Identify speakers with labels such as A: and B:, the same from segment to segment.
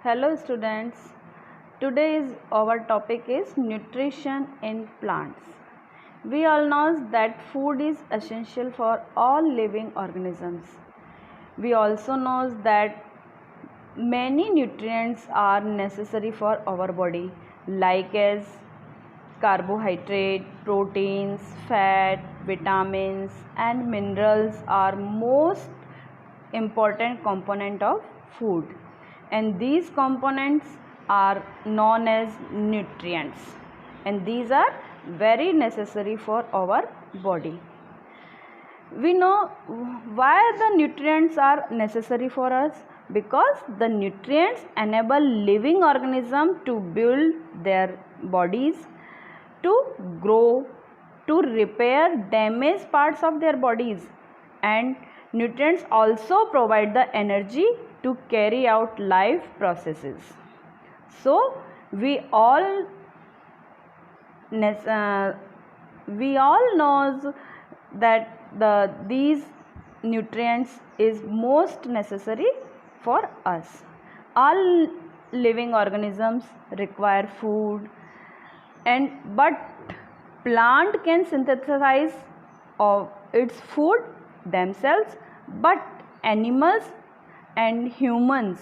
A: Hello students. Today's our topic is nutrition in plants. We all know that food is essential for all living organisms. We also know that many nutrients are necessary for our body like as carbohydrate, proteins, fat, vitamins and minerals are most important component of food, and these components are known as nutrients, and these are very necessary for our body. We know why the nutrients are necessary for us, because the nutrients enable living organism to build their bodies, to grow, to repair damaged parts of their bodies, and nutrients also provide the energy to carry out life processes. So we all knows that these nutrients is most necessary for us. All living organisms require food, but plant can synthesize of its food themselves, but animals and humans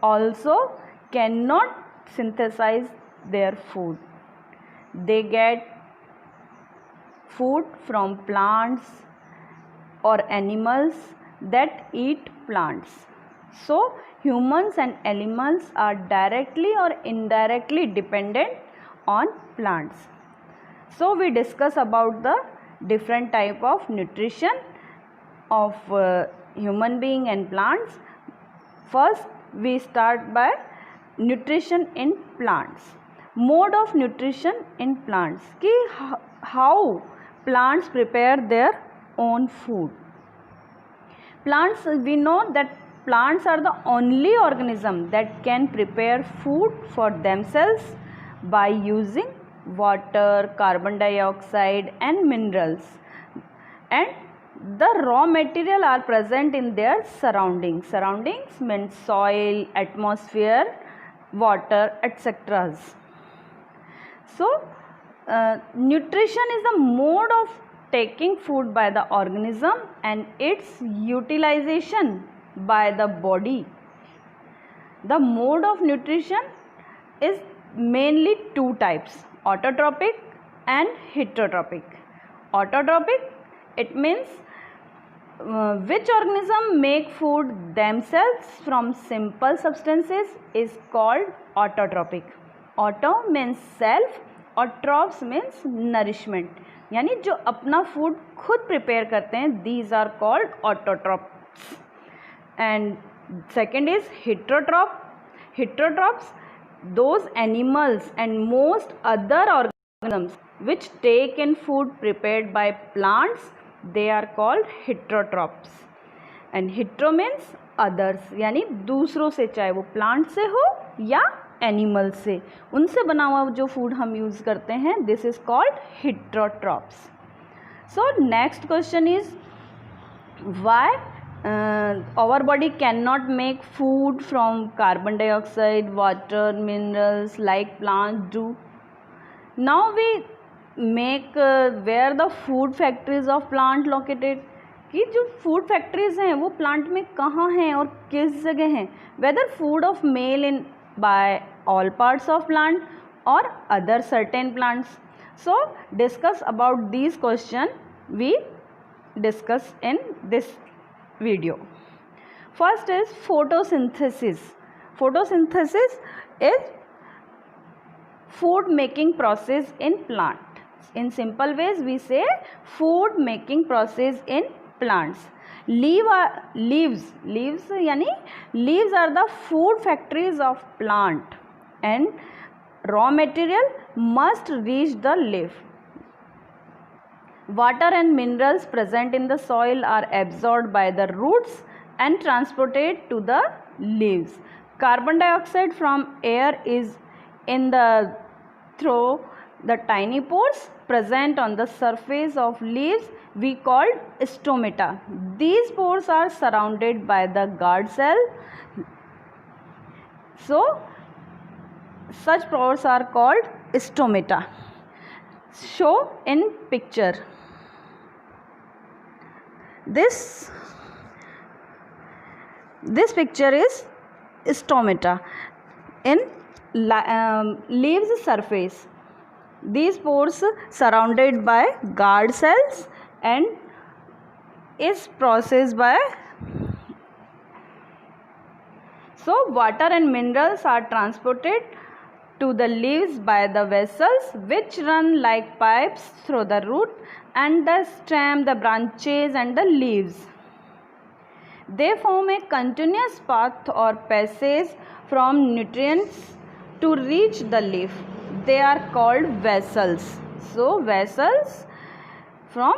A: also cannot synthesize their food. They get food from plants or animals that eat plants. So humans and animals are directly or indirectly dependent on plants. So we discuss about the different type of nutrition of human being and plants. First we start by nutrition in plants. Mode of nutrition in plants, कि how plants prepare their own food. Plants, we know that plants are the only organism that can prepare food for themselves by using water, carbon dioxide and minerals, and the raw material are present in their surroundings. Surroundings means soil, atmosphere, water, etc. So nutrition is the mode of taking food by the organism and its utilization by the body. The mode of nutrition is mainly two types: autotrophic and heterotrophic. Autotrophic, it means which organism make food themselves from simple substances is called autotrophic. Auto means self और trophs means nourishment, यानी जो अपना food खुद prepare करते हैं, these are called autotrophs. And second is heterotroph. Heterotrophs, those animals and most other organisms which take in food prepared by plants, they are called heterotrophs. And hetero means others, यानी दूसरों से, चाहे वो plant से हो या animal से, उनसे बना हुआ जो फूड हम यूज़ करते हैं, this is called heterotrophs. So next question is why our body cannot make food from carbon dioxide, water, minerals like plants do. Now we make where the food factories of plant located, कि जो food factories हैं वो plant में कहाँ हैं और किस जगह हैं. Whether food of male in by all parts of plant or other certain plants. So discuss about these question we discuss in this video. First is photosynthesis. Photosynthesis is food making process in plant. In simple ways we say food making process in plants. Leaves यानी leaves are the food factories of plant, and raw material must reach the leaf. Water and minerals present in the soil are absorbed by the roots and transported to the leaves. Carbon dioxide from air is in the through the tiny pores present on the surface of leaves we called stomata. These pores are surrounded by the guard cell. So such pores are called stomata. Show in picture. This picture is stomata in leaves surface. These pores surrounded by guard cells and is processed by. So water and minerals are transported to the leaves by the vessels which run like pipes through the root and the stem, the branches and the leaves. They form a continuous path or passage from nutrients to reach the leaf. They are called vessels. So vessels from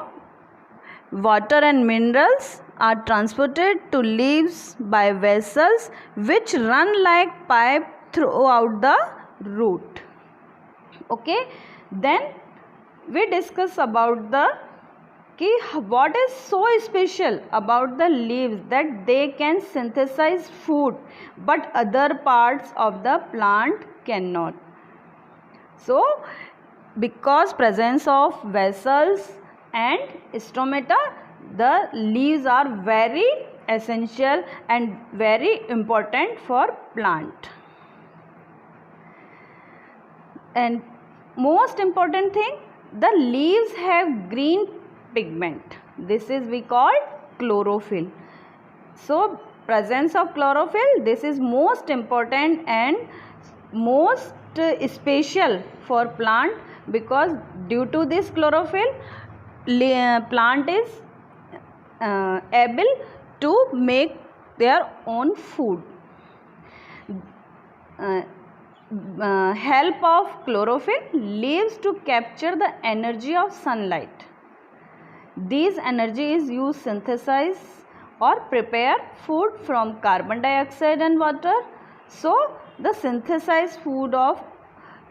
A: water and minerals are transported to leaves by vessels which run like pipe throughout the root. Okay, then we discuss about what is so special about the leaves that they can synthesize food but other parts of the plant cannot. So because presence of vessels and stomata, the leaves are very essential and very important for plant. And most important thing, the leaves have green pigment. This is we call chlorophyll. So presence of chlorophyll, this is most important and most special for plant, because due to this chlorophyll plant is able to make their own food. Help of chlorophyll leaves to capture the energy of sunlight. These energy is used to synthesize or prepare food from carbon dioxide and water. So the synthesized food of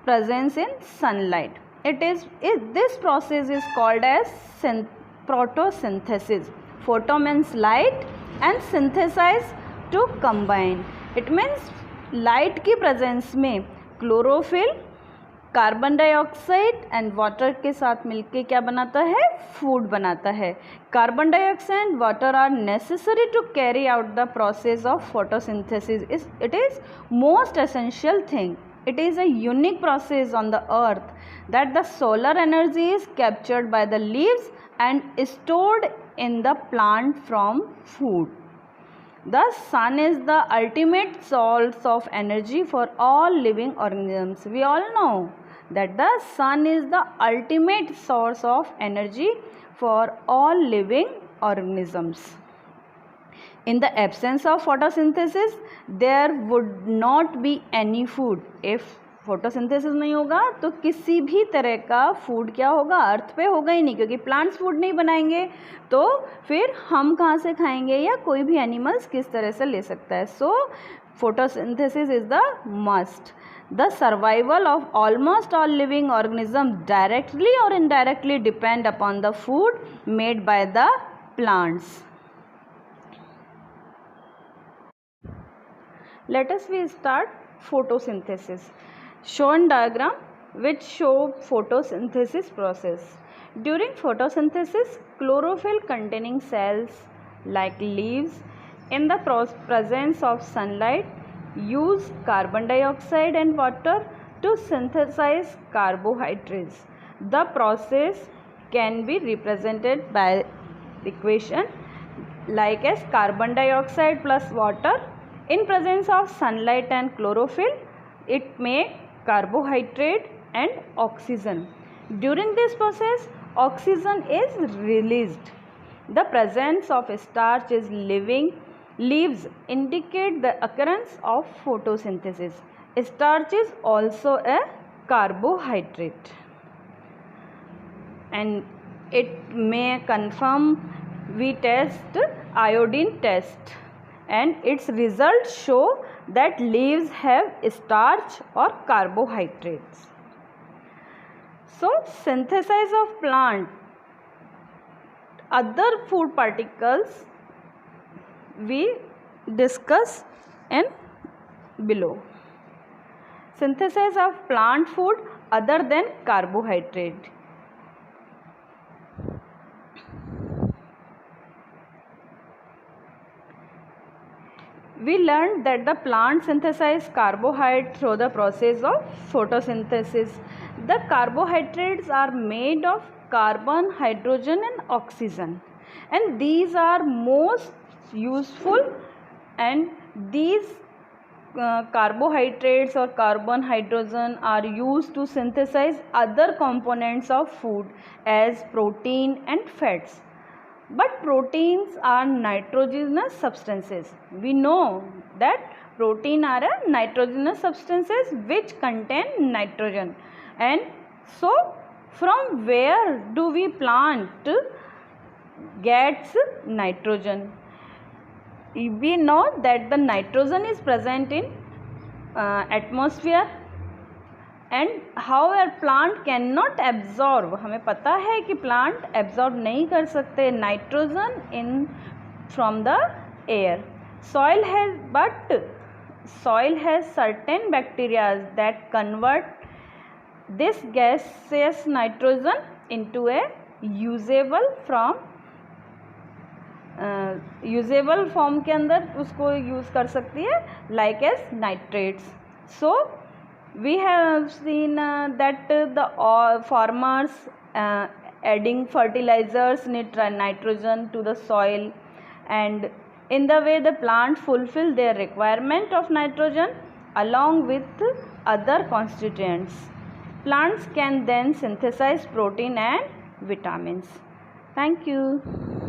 A: presence in sunlight. This process is called as photosynthesis. Photo means light and synthesize to combine. It means light की presence में chlorophyll carbon dioxide and water के साथ मिलके क्या बनाता है, food बनाता है. Carbon dioxide and water are necessary to carry out the process of photosynthesis. It is most essential thing. It is a unique process on the earth that the solar energy is captured by the leaves and stored in the plant from food. The sun is the ultimate source of energy for all living organisms. We all know that the sun is the ultimate source of energy for all living organisms. In the absence of photosynthesis, there would not be any food. If photosynthesis नहीं होगा तो किसी भी तरह का food क्या होगा, अर्थ पे होगा ही नहीं, क्योंकि प्लांट्स फूड नहीं बनाएंगे तो फिर हम कहाँ से खाएंगे या कोई भी एनिमल्स किस तरह से ले सकता है. सो photosynthesis is the must. The survival of almost all living organisms directly or indirectly depend upon the food made by the plants. Let us start photosynthesis. Shown diagram which show photosynthesis process. During photosynthesis, chlorophyll containing cells like leaves in the presence of sunlight use carbon dioxide and water to synthesize carbohydrates. The process can be represented by the equation like as carbon dioxide plus water. In presence of sunlight and chlorophyll, it makes carbohydrate and oxygen. During this process, oxygen is released. The presence of starch is leaves indicate the occurrence of photosynthesis. Starch is also a carbohydrate, and it may confirm we test iodine test, and its results show that leaves have starch or carbohydrates. So synthesis of plant, other food particles we discuss in below. synthesis of plant food other than carbohydrate. We learned that the plant synthesize carbohydrate through the process of photosynthesis. The carbohydrates are made of carbon, hydrogen and oxygen, and these are most useful, and these carbohydrates or carbon, hydrogen are used to synthesize other components of food as protein and fats. But proteins are nitrogenous substances. We know that protein are a nitrogenous substances which contain nitrogen. And so from where do we plant gets nitrogen? We know that the nitrogen is present in atmosphere, and how air plant can not absorb, हमें पता है कि plant absorb नहीं कर सकते nitrogen in from the air. Soil has certain bacteria that convert this gaseous nitrogen into a usable form के अंदर उसको यूज़ कर सकती है like as nitrates. So we have seen that the farmers adding fertilizers nitrogen to the soil, and in the way the plants fulfill their requirement of nitrogen along with other constituents. Plants can then synthesize protein and vitamins. Thank you.